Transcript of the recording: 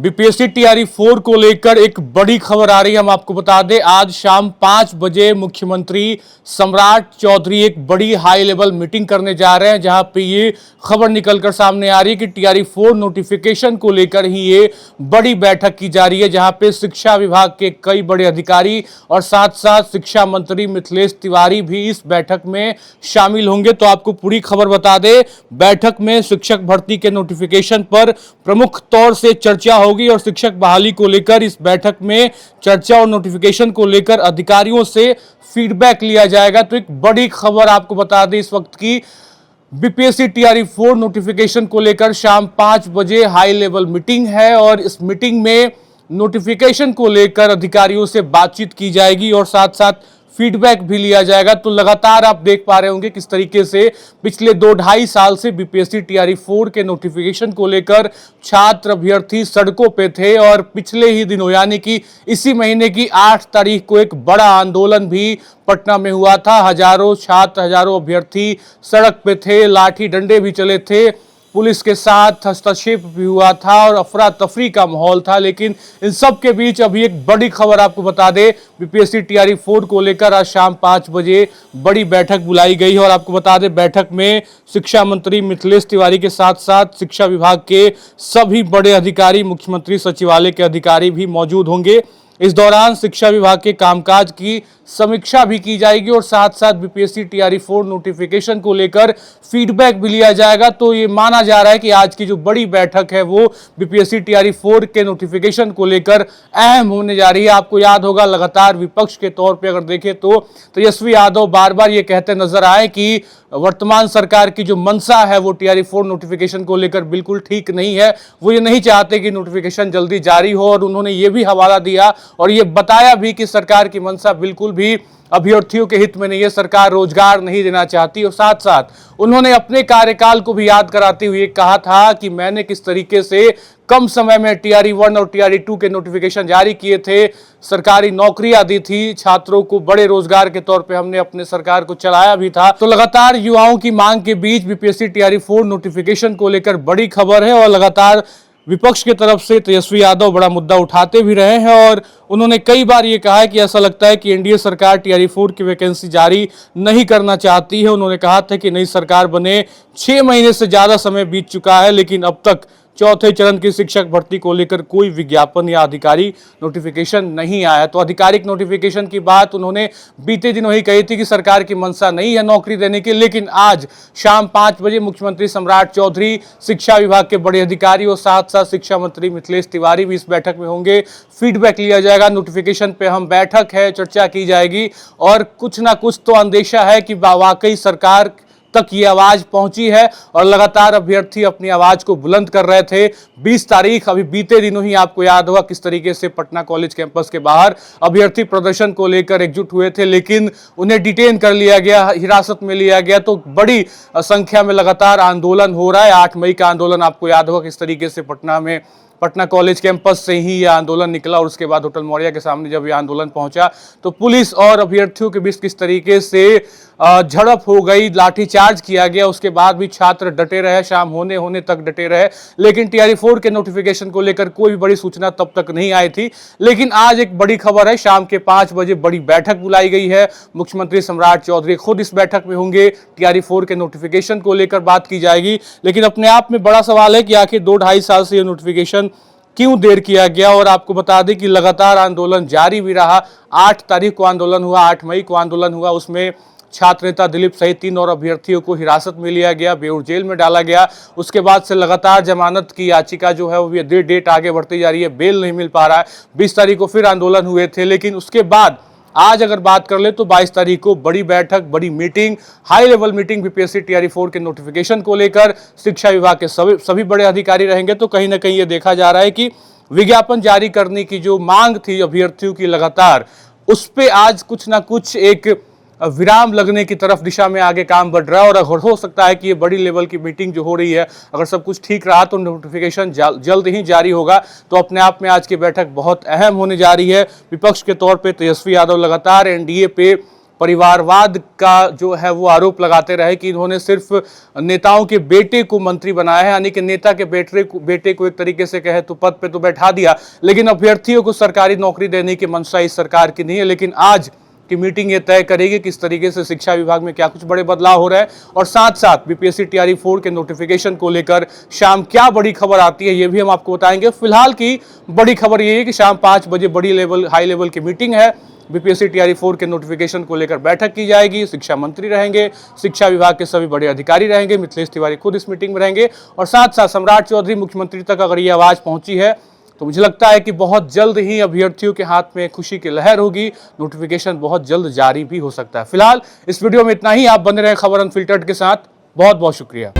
BPSC TRE 4 को लेकर एक बड़ी खबर आ रही है। हम आपको बता दें, आज शाम 5 बजे मुख्यमंत्री सम्राट चौधरी एक बड़ी हाई लेवल मीटिंग करने जा रहे हैं, जहां पे ये खबर निकलकर सामने आ रही है कि टीआरई 4 नोटिफिकेशन को लेकर ही ये बड़ी बैठक की जा रही है, जहां पे शिक्षा विभाग के कई बड़े अधिकारी और साथ साथ शिक्षा मंत्री मिथिलेश तिवारी भी इस बैठक में शामिल होंगे। तो आपको पूरी खबर बता दें, बैठक में शिक्षक भर्ती के नोटिफिकेशन पर प्रमुख तौर से चर्चा होगी और शिक्षक बहाली को लेकर इस बैठक में चर्चा और नोटिफिकेशन को लेकर अधिकारियों से फीडबैक लिया जाएगा। तो एक बड़ी खबर आपको बता दें इस वक्त की, बीपीएससी टीआरई 4 नोटिफिकेशन को लेकर शाम 5 बजे हाई लेवल मीटिंग है और इस मीटिंग में नोटिफिकेशन को लेकर अधिकारियों से बातचीत की जाएगी और साथ साथ फीडबैक भी लिया जाएगा। तो लगातार आप देख पा रहे होंगे किस तरीके से पिछले 2-2.5 साल से बीपीएससी टीआरई 4 के नोटिफिकेशन को लेकर छात्र अभ्यर्थी सड़कों पे थे और पिछले ही दिनों यानी कि इसी महीने की 8 तारीख को एक बड़ा आंदोलन भी पटना में हुआ था। हजारों छात्र, हजारों अभ्यर्थी सड़क पे थे, लाठी डंडे भी चले थे, पुलिस के साथ हस्तक्षेप भी हुआ था और अफरा तफरी का माहौल था। लेकिन इन सब के बीच अभी एक बड़ी खबर आपको बता दें, बीपीएससी टीआरई 4 को लेकर आज शाम 5 बजे बड़ी बैठक बुलाई गई है और आपको बता दें, बैठक में शिक्षा मंत्री मिथिलेश तिवारी के साथ साथ शिक्षा विभाग के सभी बड़े अधिकारी, मुख्यमंत्री सचिवालय के अधिकारी भी मौजूद होंगे। इस दौरान शिक्षा विभाग के कामकाज की समीक्षा भी की जाएगी और साथ साथ बीपीएससी टीआरई 4 नोटिफिकेशन को लेकर फीडबैक भी लिया जाएगा। तो ये माना जा रहा है कि आज की जो बड़ी बैठक है वो बीपीएससी टीआरई 4 के नोटिफिकेशन को लेकर अहम होने जा रही है। आपको याद होगा, लगातार विपक्ष के तौर पे अगर देखें तो तेजस्वी यादव बार बार ये कहते नजर आए कि वर्तमान सरकार की जो मंशा है वो टीआरई 4 नोटिफिकेशन को लेकर बिल्कुल ठीक नहीं है। वो ये नहीं चाहते कि नोटिफिकेशन जल्दी जारी हो और उन्होंने ये भी हवाला दिया और ये बताया भी कि सरकार की मंशा बिल्कुल भी अभ्यर्थियों के हित में नहीं है, सरकार रोजगार नहीं देना चाहती। और साथ साथ उन्होंने अपने कार्यकाल को भी याद कराते हुए कहा था कि मैंने किस तरीके से कम समय में टीआरई 1 और टीआरई 2 के नोटिफिकेशन जारी किए थे, सरकारी नौकरियां दी थी, छात्रों को बड़े रोजगार के तौर पे हमने अपने सरकार को चलाया भी था। तो लगातार युवाओं की मांग के बीच बीपीएससी टीआरई 4 नोटिफिकेशन को लेकर बड़ी खबर है और लगातार विपक्ष की तरफ से तेजस्वी यादव बड़ा मुद्दा उठाते भी रहे हैं और उन्होंने कई बार ये कहा है कि ऐसा लगता है कि एनडीए सरकार टीआरई 4 की वैकेंसी जारी नहीं करना चाहती है। उन्होंने कहा था कि नई सरकार बने 6 महीने से ज्यादा समय बीत चुका है, लेकिन अब तक चौथे चरण की शिक्षक भर्ती को लेकर कोई विज्ञापन या आधिकारिक नोटिफिकेशन नहीं आया। तो आधिकारिक नोटिफिकेशन की बात उन्होंने बीते दिनों ही कही थी कि सरकार की मंशा नहीं है नौकरी देने की, लेकिन आज शाम 5 बजे मुख्यमंत्री सम्राट चौधरी, शिक्षा विभाग के बड़े अधिकारी और साथ साथ शिक्षा मंत्री मिथिलेश तिवारी भी इस बैठक में होंगे। फीडबैक लिया जाएगा, नोटिफिकेशन पे हम बैठक है, चर्चा की जाएगी और कुछ ना कुछ तो अंदेशा है कि वाकई सरकार तक ये आवाज पहुंची है और लगातार अभ्यर्थी अपनी आवाज को बुलंद कर रहे थे। 20 तारीख अभी बीते दिनों ही आपको याद होगा किस तरीके से पटना कॉलेज कैंपस के बाहर अभ्यर्थी प्रदर्शन को लेकर एकजुट हुए थे, लेकिन उन्हें डिटेन कर लिया गया, हिरासत में लिया गया। तो बड़ी संख्या में लगातार आंदोलन हो रहा है। 8 मई का आंदोलन आपको याद होगा किस तरीके से पटना कॉलेज कैंपस से ही यह आंदोलन निकला और उसके बाद होटल मौर्या के सामने जब यह आंदोलन पहुंचा तो पुलिस और अभ्यर्थियों के बीच किस तरीके से झड़प हो गई, लाठीचार्ज किया गया। उसके बाद भी छात्र डटे रहे, शाम होने तक डटे रहे, लेकिन टीआरई 4 के नोटिफिकेशन को लेकर कोई भी बड़ी सूचना तब तक नहीं आई थी। लेकिन आज एक बड़ी खबर है, शाम के 5 बजे बड़ी बैठक बुलाई गई है। मुख्यमंत्री सम्राट चौधरी खुद इस बैठक में होंगे, टीआरई 4 के नोटिफिकेशन को लेकर बात की जाएगी। लेकिन अपने आप में बड़ा सवाल है कि आखिर 2-2.5 साल से यह नोटिफिकेशन क्यों देर किया गया। और आपको बता दें कि लगातार आंदोलन जारी भी रहा। 8 तारीख को आंदोलन हुआ, 8 मई को आंदोलन हुआ, उसमें छात्र नेता दिलीप सहित 3 और अभ्यर्थियों को हिरासत में लिया गया, बेऊर जेल में डाला गया। उसके बाद से लगातार जमानत की याचिका जो है वो डेट आगे बढ़ती जा रही है, बेल नहीं मिल पा रहा है। 20 तारीख को फिर आंदोलन हुए थे, लेकिन उसके बाद आज अगर बात कर ले तो 22 तारीख को बड़ी बैठक, बड़ी meeting, high level meeting BPSC TRE 4 के नोटिफिकेशन को लेकर शिक्षा विभाग के सभी बड़े अधिकारी रहेंगे। तो कहीं ना कहीं ये देखा जा रहा है कि विज्ञापन जारी करने की जो मांग थी अभ्यर्थियों की लगातार, उस पे आज कुछ ना कुछ एक विराम लगने की तरफ दिशा में आगे काम बढ़ रहा है। और हो सकता है कि ये बड़ी लेवल की मीटिंग जो हो रही है, अगर सब कुछ ठीक रहा तो नोटिफिकेशन जल्द ही जारी होगा। तो अपने आप में आज की बैठक बहुत अहम होने जा रही है। विपक्ष के तौर पे तेजस्वी यादव लगातार एनडीए पे परिवारवाद का जो है वो आरोप लगाते रहे कि इन्होंने सिर्फ नेताओं के बेटे को मंत्री बनाया है, यानी कि नेता के बेटे को एक तरीके से कहे तो पद पे तो बैठा दिया, लेकिन अभ्यर्थियों को सरकारी नौकरी देने की मंशा इस सरकार की नहीं है। लेकिन आज की मीटिंग ये तय करेगी किस तरीके से शिक्षा विभाग में क्या कुछ बड़े बदलाव हो रहे हैं, और साथ साथ बीपीएससी टीआरई 4 के नोटिफिकेशन को लेकर शाम क्या बड़ी खबर आती है ये भी हम आपको बताएंगे। फिलहाल की बड़ी खबर ये है कि शाम 5 बजे बड़ी हाई लेवल की मीटिंग है, बीपीएससी टीआरई 4 के नोटिफिकेशन को लेकर बैठक की जाएगी। शिक्षा मंत्री रहेंगे, शिक्षा विभाग के सभी बड़े अधिकारी रहेंगे, मिथिलेश तिवारी खुद इस मीटिंग में रहेंगे, और साथ साथ सम्राट चौधरी मुख्यमंत्री तक अगर ये आवाज पहुंची है तो मुझे लगता है कि बहुत जल्द ही अभ्यर्थियों के हाथ में खुशी की लहर होगी, नोटिफिकेशन बहुत जल्द जारी भी हो सकता है। फिलहाल इस वीडियो में इतना ही। आप बने रहे खबर अनफिल्टर्ड के साथ। बहुत बहुत शुक्रिया।